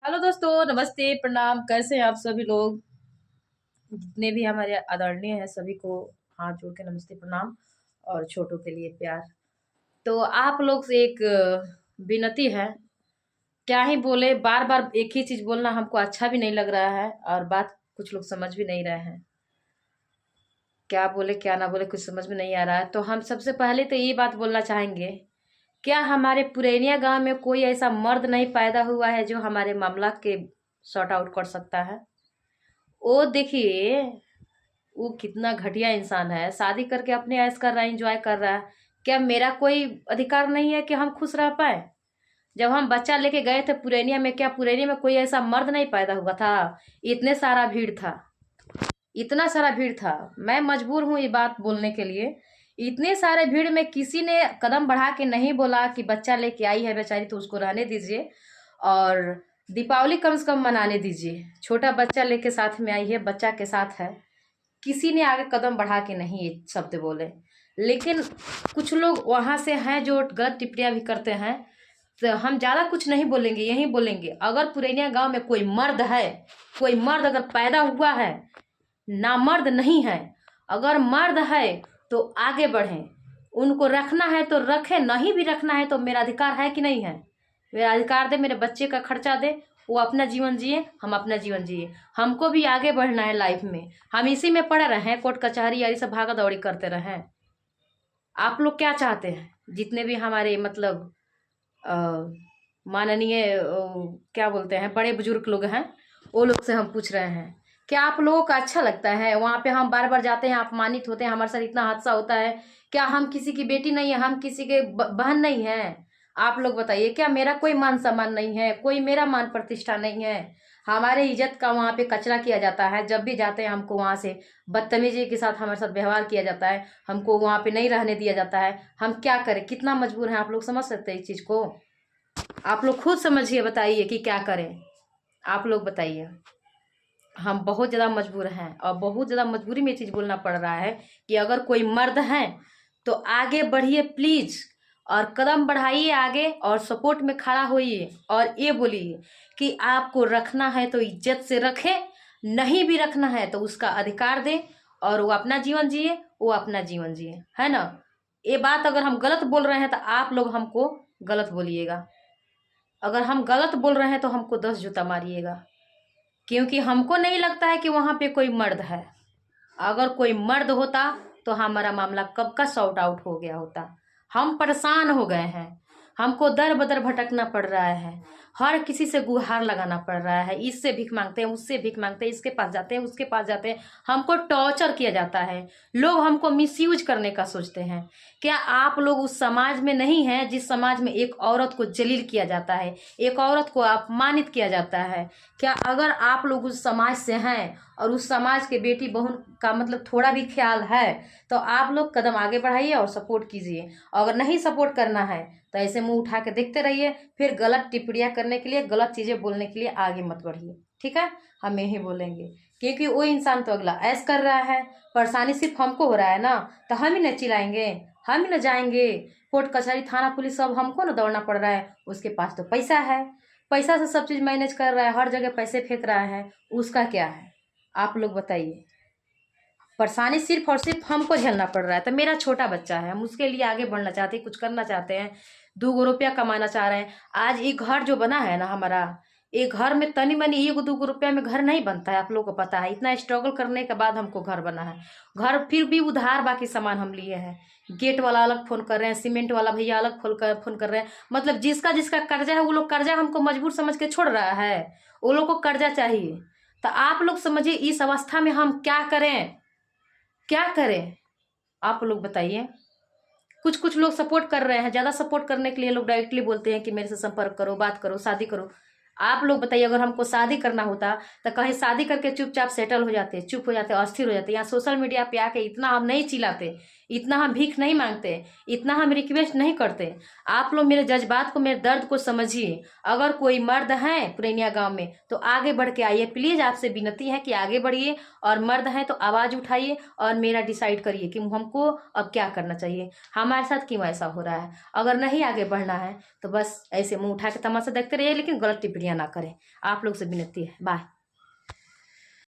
Hello दोस्तों, नमस्ते, प्रणाम। कैसे हैं आप सभी लोग? जितने भी हमारे आदरणीय हैं सभी को हाथ जोड़ के नमस्ते, प्रणाम। और छोटों के लिए प्यार। तो आप लोग से एक विनती है। क्या ही बोले, बार बार एक ही चीज बोलना हमको अच्छा भी नहीं लग रहा है और बात कुछ लोग समझ भी नहीं रहे हैं। क्या बोले क्या ना बोले कुछ समझ में नहीं आ रहा है। तो हम सबसे पहले तो ये बात बोलना चाहेंगे, क्या हमारे पुरैनिया गांव में कोई ऐसा मर्द नहीं पैदा हुआ है जो हमारे मामला के सॉर्ट आउट कर सकता है? वो देखिए, वो कितना घटिया इंसान है। शादी करके अपने ऐश कर रहा है, एंजॉय कर रहा है। क्या मेरा कोई अधिकार नहीं है कि हम खुश रह पाए? जब हम बच्चा लेके गए थे पुरैनिया में, क्या पुरैनिया में कोई ऐसा मर्द नहीं पैदा हुआ था? इतने सारा भीड़ था, इतना सारा भीड़ था। मैं मजबूर हूँ ये बात बोलने के लिए। इतने सारे भीड़ में किसी ने कदम बढ़ा के नहीं बोला कि बच्चा लेके आई है बेचारी तो उसको रहने दीजिए, और दीपावली कम से कम मनाने दीजिए। छोटा बच्चा लेके साथ में आई है, बच्चा के साथ है। किसी ने आगे कदम बढ़ा के नहीं ये शब्द बोले। लेकिन कुछ लोग वहां से हैं जो गलत टिप्पणियां भी करते हैं। तो हम ज्यादा कुछ नहीं बोलेंगे, यही बोलेंगे, अगर पुरैनिया गांव में कोई मर्द है, कोई मर्द अगर पैदा हुआ है, ना मर्द नहीं है, अगर मर्द है तो आगे बढ़े। उनको रखना है तो रखे, नहीं भी रखना है तो मेरा अधिकार है कि नहीं है? मेरा अधिकार दे, मेरे बच्चे का खर्चा दे, वो अपना जीवन जिए, हम अपना जीवन जिए। हमको भी आगे बढ़ना है लाइफ में। हम इसी में पड़े रहे, कोर्ट कचहरी या ये सब भागा दौड़ी करते रहे। आप लोग क्या चाहते हैं? जितने भी हमारे मतलब अ, माननीय क्या बोलते हैं, बड़े बुजुर्ग लोग हैं, वो लोग से हम पूछ रहे हैं, क्या आप लोगों को अच्छा लगता है? वहां पे हम बार बार जाते हैं, अपमानित होते हैं, हमारे साथ इतना हादसा होता है। क्या हम किसी की बेटी नहीं है? हम किसी के बहन नहीं है? आप लोग बताइए, क्या मेरा कोई मान सम्मान नहीं है? कोई मेरा मान प्रतिष्ठा नहीं है? हमारे इज्जत का वहां पे कचरा किया जाता है। जब भी जाते हैं हमको वहां से बदतमीजी के साथ हमारे साथ व्यवहार किया जाता है। हमको वहां पे नहीं रहने दिया जाता है। हम क्या करें? कितना मजबूर हैं? आप लोग समझ सकते हैं इस चीज को? आप लोग खुद समझिए, बताइए कि क्या करें। आप लोग बताइए। हम बहुत ज़्यादा मजबूर हैं और बहुत ज़्यादा मजबूरी में ये चीज़ बोलना पड़ रहा है कि अगर कोई मर्द है तो आगे बढ़िए प्लीज़, और कदम बढ़ाइए आगे और सपोर्ट में खड़ा होइए और ये बोलिए कि आपको रखना है तो इज्जत से रखे, नहीं भी रखना है तो उसका अधिकार दे, और वो अपना जीवन जिए, वो अपना जीवन जिए, है ना? ये बात अगर हम गलत बोल रहे हैं तो आप लोग हमको गलत बोलिएगा। अगर हम गलत बोल रहे हैं तो हमको 10 जूता मारिएगा, क्योंकि हमको नहीं लगता है कि वहां पे कोई मर्द है। अगर कोई मर्द होता तो हमारा मामला कब का सॉर्ट आउट हो गया होता। हम परेशान हो गए हैं। हमको दर बदर भटकना पड़ रहा है। हर किसी से गुहार लगाना पड़ रहा है। इससे भीख मांगते हैं, उससे भीख मांगते हैं, इसके पास जाते हैं, उसके पास जाते हैं। हमको टॉर्चर किया जाता है। लोग हमको मिसयूज करने का सोचते हैं। क्या आप लोग उस समाज में नहीं हैं जिस समाज में एक औरत को जलील किया जाता है, एक औरत को अपमानित किया जाता है? क्या अगर आप लोग उस समाज से हैं और उस समाज के बेटी बहन का मतलब थोड़ा भी ख्याल है तो आप लोग कदम आगे बढ़ाइए और सपोर्ट कीजिए। अगर नहीं सपोर्ट करना है तो ऐसे मुंह उठा के देखते रहिए, फिर गलत टिप्पणियां करने के लिए, गलत चीजें बोलने के लिए आगे मत बढ़िए। ठीक है? हम यही बोलेंगे, क्योंकि वो इंसान तो अगला ऐश कर रहा है। परेशानी सिर्फ हमको हो रहा है ना, तो हम ही न चिल्लाएंगे, हम ही न जाएंगे। कोर्ट कचहरी थाना पुलिस सब हमको न दौड़ना पड़ रहा है। उसके पास तो पैसा है, पैसा से सब चीज मैनेज कर रहा है, हर जगह पैसे फेंक रहा है। उसका क्या है? आप लोग बताइए। परेशानी सिर्फ और सिर्फ हमको झेलना पड़ रहा है। तो मेरा छोटा बच्चा है, हम उसके लिए आगे बढ़ना चाहते हैं, कुछ करना चाहते हैं, 2 रुपया कमाना चाह रहे हैं। आज ये घर जो बना है ना हमारा, ये घर में तनी मनी 1-2 रुपया में घर नहीं बनता है। आप लोगों को पता है, इतना स्ट्रगल करने के बाद हमको घर बना है। घर फिर भी उधार बाकी सामान हम लिए हैं। गेट वाला अलग फोन कर रहे हैं, सीमेंट वाला भैया अलग फोन कर रहे हैं। मतलब जिसका जिसका कर्जा है वो लोग कर्जा हमको मजबूर समझ के छोड़ रहा है। वो लोग को कर्जा चाहिए। तो आप लोग समझिए इस अवस्था में हम क्या करें, क्या करें? आप लोग बताइए। कुछ कुछ लोग सपोर्ट कर रहे हैं। ज्यादा सपोर्ट करने के लिए लोग डायरेक्टली बोलते हैं कि मेरे से संपर्क करो, बात करो, शादी करो। आप लोग बताइए, अगर हमको शादी करना होता तो कहीं शादी करके चुपचाप सेटल हो जाते, चुप हो जाते, अस्थिर हो जाते। यहाँ सोशल मीडिया पे आके इतना हम नहीं चिल्लाते, इतना हम भीख नहीं मांगते, इतना हम रिक्वेस्ट नहीं करते। आप लोग मेरे जज्बात को, मेरे दर्द को समझिए। अगर कोई मर्द हैं पुरैनिया गांव में तो आगे बढ़ के आइए, प्लीज़ आपसे विनती है कि आगे बढ़िए, और मर्द हैं तो आवाज़ उठाइए और मेरा डिसाइड करिए कि हमको अब क्या करना चाहिए, हमारे साथ क्यों ऐसा हो रहा है। अगर नहीं आगे बढ़ना है तो बस ऐसे मुंह उठा के तमाशा देखते रहिए, लेकिन गलत टिप्पणियाँ ना करें। आप लोग से विनती है। बाय।